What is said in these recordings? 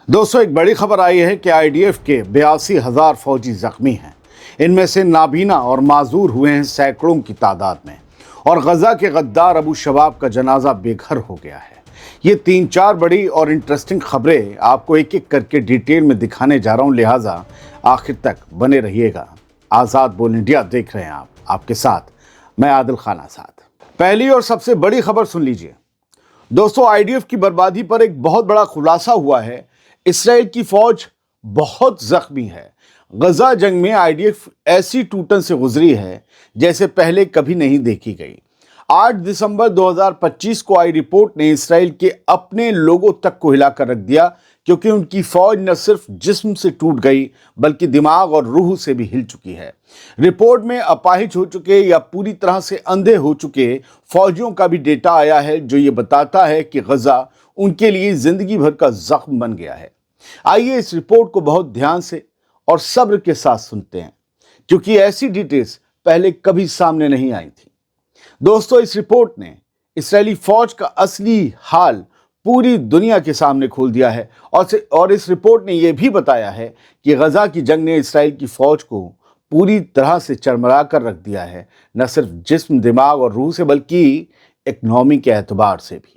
दोस्तों, एक बड़ी खबर आई है कि आईडीएफ के 82,000 फौजी जख्मी हैं। इनमें से नाबीना और माजूर हुए हैं सैकड़ों की तादाद में। और गजा के गद्दार अबू शबाब का जनाजा बेघर हो गया है। ये 3-4 बड़ी और इंटरेस्टिंग खबरें आपको एक एक करके डिटेल में दिखाने जा रहा हूं, लिहाजा आखिर तक बने रहिएगा। आज़ाद बोल इंडिया देख रहे हैं आप, आपके साथ मैं आदिल खान आज़ाद। पहली और सबसे बड़ी खबर सुन लीजिए दोस्तों, आईडीएफ की बर्बादी पर एक बहुत बड़ा खुलासा हुआ है। इसराइल की फौज बहुत जख्मी है। गजा जंग में आईडीएफ ऐसी टूटन से गुजरी है जैसे पहले कभी नहीं देखी गई। 8 दिसंबर 2025 को आई रिपोर्ट ने इसराइल के अपने लोगों तक को हिलाकर रख दिया, क्योंकि उनकी फौज न सिर्फ जिस्म से टूट गई बल्कि दिमाग और रूह से भी हिल चुकी है। रिपोर्ट में अपाहिज हो चुके या पूरी तरह से अंधे हो चुके फौजियों का भी डेटा आया है, जो ये बताता है कि गजा उनके लिए जिंदगी भर का जख्म बन गया है। आइए इस रिपोर्ट को बहुत ध्यान से और सब्र के साथ सुनते हैं, क्योंकि ऐसी डिटेल्स पहले कभी सामने नहीं आई थी। दोस्तों, इस रिपोर्ट ने इस्राएली फौज का असली हाल पूरी दुनिया के सामने खोल दिया है और इस रिपोर्ट ने यह भी बताया है कि गजा की जंग ने इस्राएल की फौज को पूरी तरह से चरमरा कर रख दिया है, न सिर्फ जिस्म, दिमाग और रूह से बल्कि इकोनॉमी के एतबार से भी।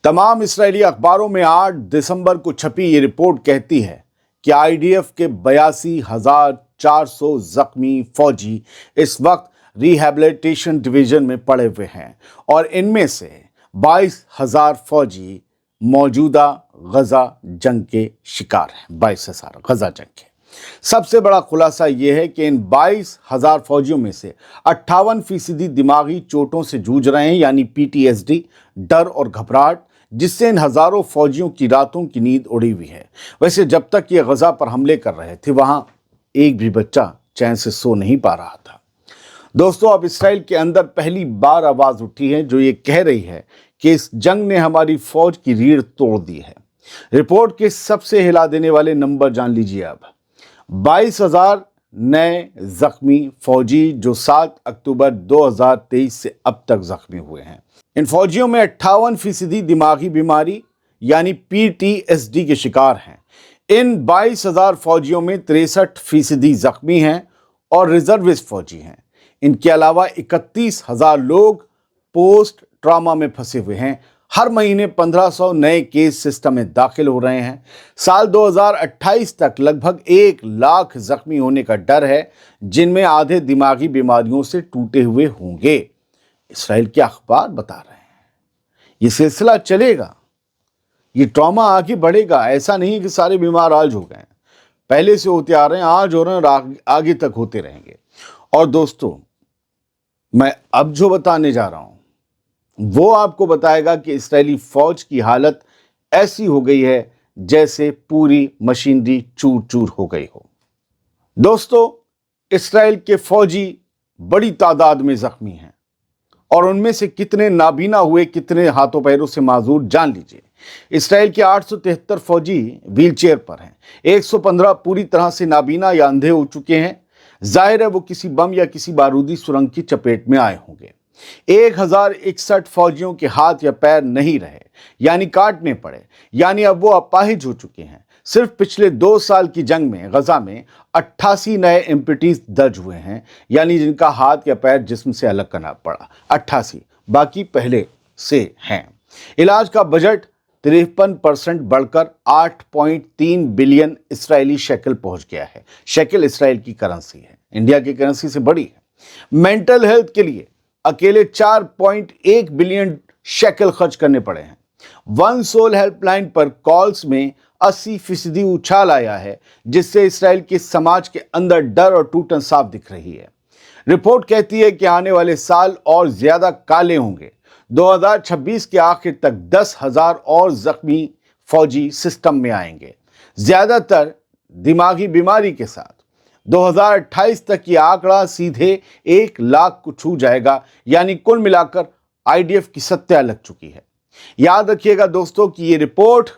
तमाम इस्राएली अखबारों में 8 दिसंबर को छपी ये रिपोर्ट कहती है कि आईडीएफ के 82,400 जख्मी फौजी इस वक्त रिहैबिलिटेशन डिवीजन में पड़े हुए हैं और इनमें से 22,000 फौजी मौजूदा गजा जंग के शिकार हैं। 22,000 गजा जंग के। सबसे बड़ा खुलासा यह है कि इन 22,000 फौजियों में से 58% दिमागी चोटों से जूझ रहे हैं, यानी पीटीएसडी, डर और घबराहट, जिससे इन हजारों फौजियों की रातों की नींद उड़ी हुई है। वैसे जब तक ये गजा पर हमले कर रहे थे, वहां एक भी बच्चा चैन से सो नहीं पा रहा था। दोस्तों, अब इसराइल के अंदर पहली बार आवाज उठी है जो ये कह रही है कि इस जंग ने हमारी फौज की रीढ़ तोड़ दी है। रिपोर्ट के सबसे हिला देने वाले नंबर जान लीजिए। अब 22,000 नए जख्मी फौजी जो 7 अक्टूबर 2023 से अब तक जख्मी हुए हैं। इन फौजियों में 58% दिमागी बीमारी यानी पीटीएसडी के शिकार हैं। इन 22,000 फौजियों में 63% जख्मी हैं और रिजर्विस्ट फौजी हैं। इनके अलावा 31,000 लोग पोस्ट ट्रॉमा में फंसे हुए हैं। हर महीने 1,500 नए केस सिस्टम में दाखिल हो रहे हैं। साल 2028 तक लगभग 1 लाख जख्मी होने का डर है, जिनमें आधे दिमागी बीमारियों से टूटे हुए होंगे। इसराइल के अखबार बता रहे हैं ये सिलसिला चलेगा, ये ट्रॉमा आगे बढ़ेगा। ऐसा नहीं कि सारे बीमार आज हो गए, पहले से होते आ रहे हैं, आज हो रहे हैं और आगे तक होते रहेंगे। और दोस्तों, मैं अब जो बताने जा रहा हूं वो आपको बताएगा कि इस्राएली फौज की हालत ऐसी हो गई है जैसे पूरी मशीनरी चूर चूर हो गई हो। दोस्तों, इस्राएल के फौजी बड़ी तादाद में जख्मी हैं और उनमें से कितने नाबीना हुए, कितने हाथों पैरों से माजूर, जान लीजिए। इस्राएल के 873 फौजी व्हीलचेयर पर हैं। 115 पूरी तरह से नाबीना या अंधे हो चुके हैं। जाहिर है वो किसी बम या किसी बारूदी सुरंग की चपेट में आए होंगे। 1061 फौजियों के हाथ या पैर नहीं रहे, यानी काटने पड़े, यानी अब वो अपाहिज हो चुके हैं। सिर्फ पिछले 2 साल की जंग में गजा में 88 नए एम्पुटीज दर्ज हुए हैं, यानी जिनका हाथ या पैर जिस्म से अलग करना पड़ा। 88, बाकी पहले से हैं। इलाज का बजट 53% बढ़कर 8.3 बिलियन इस्राएली शेकल पहुंच गया है। शेकल इस्राएल की करेंसी है, इंडिया की करेंसी से बड़ी है। मेंटल हेल्थ के लिए अकेले 4.1 बिलियन शेकल खर्च करने पड़े हैं। वन सोल हेल्पलाइन पर कॉल्स में 80% उछाल आया है, जिससे इस्राएल के समाज के अंदर डर और टूटन साफ दिख रही है। रिपोर्ट कहती है कि आने वाले साल और ज्यादा काले होंगे। 2026 के आखिर तक 10,000 और जख्मी फौजी सिस्टम में आएंगे, ज्यादातर दिमागी बीमारी के साथ। 2028 तक ये आंकड़ा सीधे 1 लाख को छू जाएगा, यानी कुल मिलाकर आईडीएफ की सत्या लग चुकी है। याद रखिएगा दोस्तों कि ये रिपोर्ट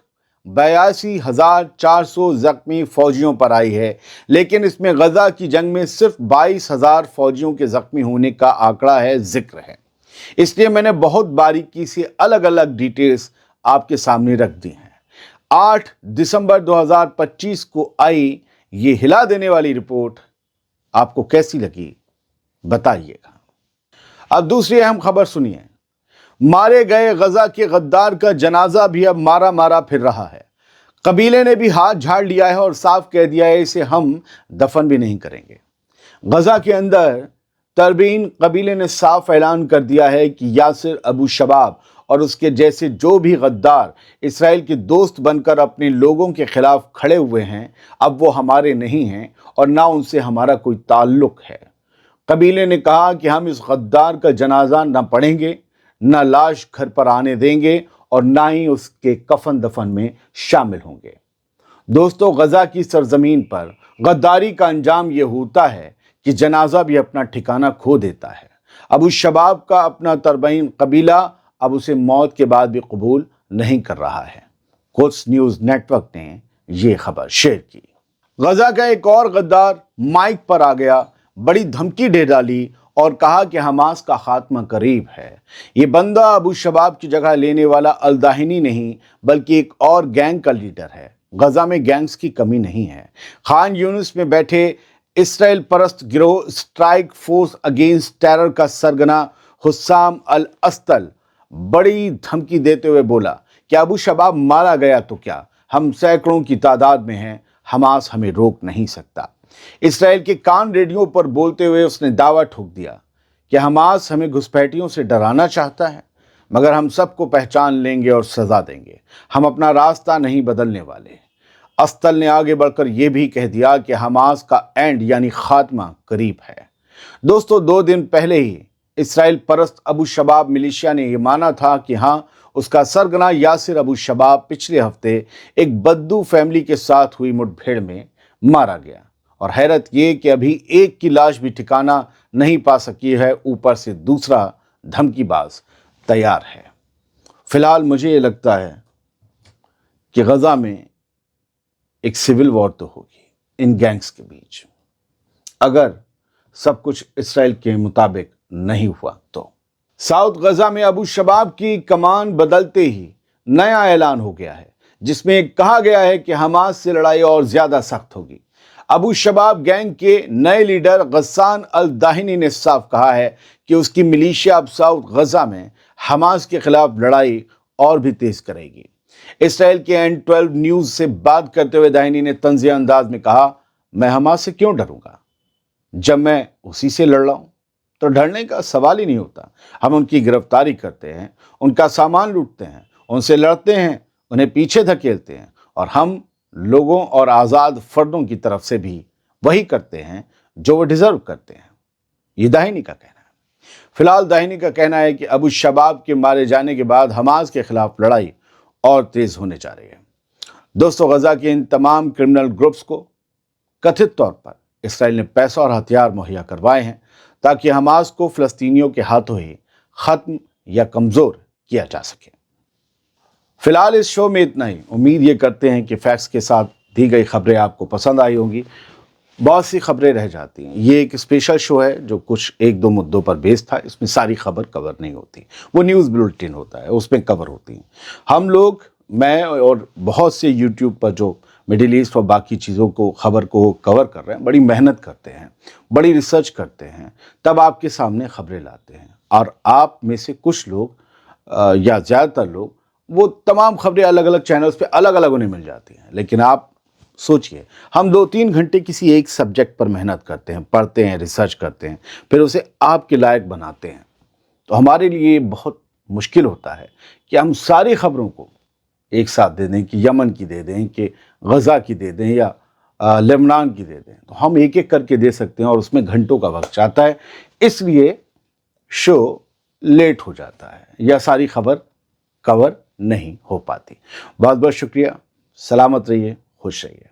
82,400 जख्मी फौजियों पर आई है, लेकिन इसमें गजा की जंग में सिर्फ 22,000 फौजियों के जख्मी होने का आंकड़ा है, जिक्र है। इसलिए मैंने बहुत बारीकी से अलग अलग डिटेल्स आपके सामने रख दी हैं। 8 दिसंबर 2025 को आई ये हिला देने वाली रिपोर्ट आपको कैसी लगी बताइएगा। अब दूसरी अहम खबर सुनिए। मारे गए गजा के गद्दार का जनाजा भी अब मारा मारा फिर रहा है। कबीले ने भी हाथ झाड़ लिया है और साफ कह दिया है इसे हम दफन भी नहीं करेंगे। गजा के अंदर तरबीन कबीले ने साफ ऐलान कर दिया है कि यासिर अबू शबाब और उसके जैसे जो भी गद्दार इसराइल के दोस्त बनकर अपने लोगों के खिलाफ खड़े हुए हैं, अब वो हमारे नहीं हैं और ना उनसे हमारा कोई ताल्लुक है। कबीले ने कहा कि हम इस गद्दार का जनाजा न पढ़ेंगे, न लाश घर पर आने देंगे और ना ही उसके कफन दफन में शामिल होंगे। दोस्तों, गजा की सरजमीन पर गद्दारी का अंजाम यह होता है कि जनाजा भी अपना ठिकाना खो देता है। अबू शबाब का अपना तरबईन कबीला अब उसे मौत के बाद भी कबूल नहीं कर रहा है। कुछ न्यूज़ नेटवर्क ने ये खबर शेयर की। गजा का एक और गद्दार माइक पर आ गया, बड़ी धमकी दे डाली और कहा कि हमास का खात्मा करीब है। ये बंदा अबू शबाब की जगह लेने वाला अल-दाहिनी नहीं बल्कि एक और गैंग का लीडर है। गजा में गैंग्स की कमी नहीं है। खान यूनिस में बैठे इसराइल परस्त गिरोह स्ट्राइक फोर्स अगेंस्ट टेरर का सरगना हुस्साम अल अस्तल बड़ी धमकी देते हुए बोला कि अबू शबाब मारा गया तो क्या, हम सैकड़ों की तादाद में हैं, हमास हमें रोक नहीं सकता। इसराइल के कान रेडियो पर बोलते हुए उसने दावा ठोक दिया कि हमास हमें घुसपैठियों से डराना चाहता है, मगर हम सबको पहचान लेंगे और सजा देंगे। हम अपना रास्ता नहीं बदलने वाले। अस्तल ने आगे बढ़कर यह भी कह दिया कि हमास का एंड यानी खात्मा करीब है। दोस्तों, 2 दिन पहले ही इसराइल परस्त अबू शबाब मिलिशिया ने यह माना था कि हाँ, उसका सरगना यासिर अबू शबाब पिछले हफ्ते एक बद्दू फैमिली के साथ हुई मुठभेड़ में मारा गया। और हैरत ये कि अभी एक की लाश भी ठिकाना नहीं पा सकी है, ऊपर से दूसरा धमकीबाज तैयार है। फिलहाल मुझे ये लगता है कि गजा में एक सिविल वॉर तो होगी इन गैंग्स के बीच, अगर सब कुछ इसराइल के मुताबिक नहीं हुआ तो। साउथ गजा में अबू शबाब की कमान बदलते ही नया ऐलान हो गया है, जिसमें कहा गया है कि हमास से लड़ाई और ज्यादा सख्त होगी। अबू शबाब गैंग के नए लीडर गस्सान अल दाहिनी ने साफ कहा है कि उसकी मिलिशिया अब साउथ गजा में हमास के खिलाफ लड़ाई और भी तेज करेगी। इसराइल के N12 न्यूज से बात करते हुए दाहिनी ने तंज़िया अंदाज में कहा, मैं हमास से क्यों डरूंगा जब मैं उसी से लड़ रहा हूं, तो डरने का सवाल ही नहीं होता। हम उनकी गिरफ्तारी करते हैं, उनका सामान लूटते हैं, उनसे लड़ते हैं, उन्हें पीछे धकेलते हैं और हम लोगों और आज़ाद फर्दों की तरफ से भी वही करते हैं जो वो डिजर्व करते हैं। ये दाहिनी का कहना है। फिलहाल दाहिनी का कहना है कि अबू शबाब के मारे जाने के बाद हमास के खिलाफ लड़ाई और तेज होने जा रही है। दोस्तों, गजा के इन तमाम क्रिमिनल ग्रुप्स को कथित तौर पर इसराइल ने पैसा और हथियार मुहैया करवाए हैं ताकि हमास को फ़लस्तीनियों के हाथों ही ख़त्म या कमज़ोर किया जा सके। फिलहाल इस शो में इतना ही। उम्मीद ये करते हैं कि फैक्ट्स के साथ दी गई खबरें आपको पसंद आई होंगी। बहुत सी खबरें रह जाती हैं। ये एक स्पेशल शो है जो कुछ 1-2 मुद्दों पर बेस्ड था। इसमें सारी खबर कवर नहीं होती, वो न्यूज़ बुलेटिन होता है, उसमें कवर होती हैं। हम लोग, मैं और बहुत से यूट्यूब पर जो मिडिल ईस्ट और बाकी चीज़ों को, खबर को कवर कर रहे हैं, बड़ी मेहनत करते हैं, बड़ी रिसर्च करते हैं, तब आपके सामने खबरें लाते हैं। और आप में से कुछ लोग या ज़्यादातर लोग वो तमाम खबरें अलग अलग चैनल्स पे अलग अलग उन्हें मिल जाती हैं। लेकिन आप सोचिए, हम 2-3 घंटे किसी एक सब्जेक्ट पर मेहनत करते हैं, पढ़ते हैं, रिसर्च करते हैं, फिर उसे आपके लायक बनाते हैं। तो हमारे लिए बहुत मुश्किल होता है कि हम सारी खबरों को एक साथ दे दें, कि यमन की दे दें, कि गज़ा की दे दें या लेबनान की दे दें। तो हम एक एक करके दे सकते हैं और उसमें घंटों का वक्त जाता है, इसलिए शो लेट हो जाता है या सारी खबर कवर नहीं हो पाती। बहुत बहुत शुक्रिया। सलामत रहिए, खुश रहिए।